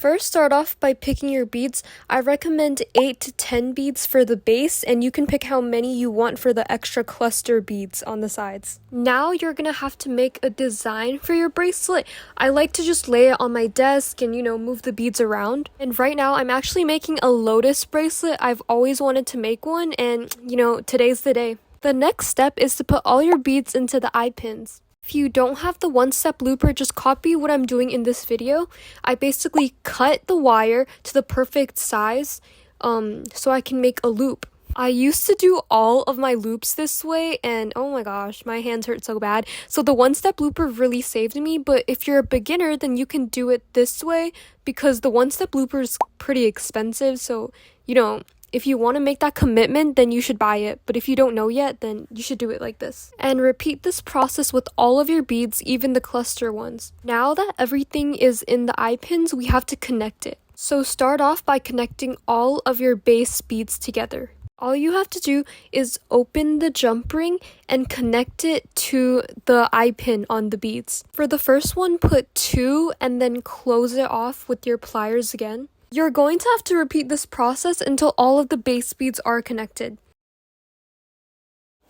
First, start off by picking your beads. I recommend 8 to 10 beads for the base, and you can pick how many you want for the extra cluster beads on the sides. Now you're gonna have to make a design for your bracelet. I like to just lay it on my desk and, move the beads around. And right now I'm actually making a lotus bracelet. I've always wanted to make one, and, today's the day. The next step is to put all your beads into the eye pins. If you don't have the one-step looper, just copy what I'm doing in this video. I basically cut the wire to the perfect size so I can make a loop. I used to do all of my loops this way, and oh my gosh, my hands hurt so bad. So the one-step looper really saved me, but if you're a beginner, then you can do it this way because the one-step looper is pretty expensive. So, if you want to make that commitment, then you should buy it. But if you don't know yet, then you should do it like this. And repeat this process with all of your beads, even the cluster ones. Now that everything is in the eye pins, we have to connect it. So start off by connecting all of your base beads together. All you have to do is open the jump ring and connect it to the eye pin on the beads. For the first one, put 2 and then close it off with your pliers again. You're going to have to repeat this process until all of the base beads are connected.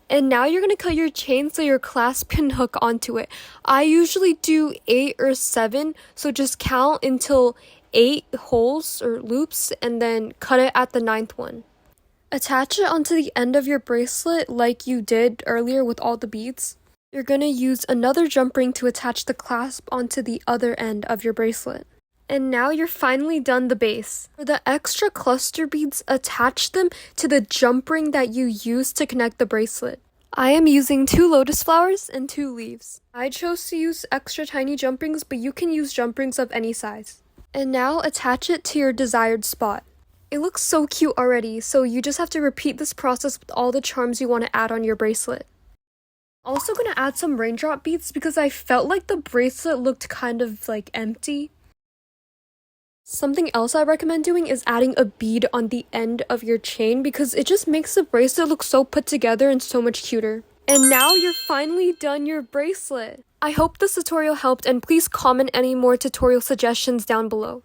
And now you're going to cut your chain so your clasp can hook onto it. I usually do 8 or 7, so just count until 8 holes or loops and then cut it at the 9th one. Attach it onto the end of your bracelet like you did earlier with all the beads. You're going to use another jump ring to attach the clasp onto the other end of your bracelet. And now you're finally done the base. For the extra cluster beads, attach them to the jump ring that you used to connect the bracelet. I am using 2 lotus flowers and 2 leaves. I chose to use extra tiny jump rings, but you can use jump rings of any size. And now attach it to your desired spot. It looks so cute already, so you just have to repeat this process with all the charms you want to add on your bracelet. Also gonna add some raindrop beads because I felt like the bracelet looked kind of empty. Something else I recommend doing is adding a bead on the end of your chain because it just makes the bracelet look so put together and so much cuter. And now you're finally done your bracelet. I hope this tutorial helped, and please comment any more tutorial suggestions down below.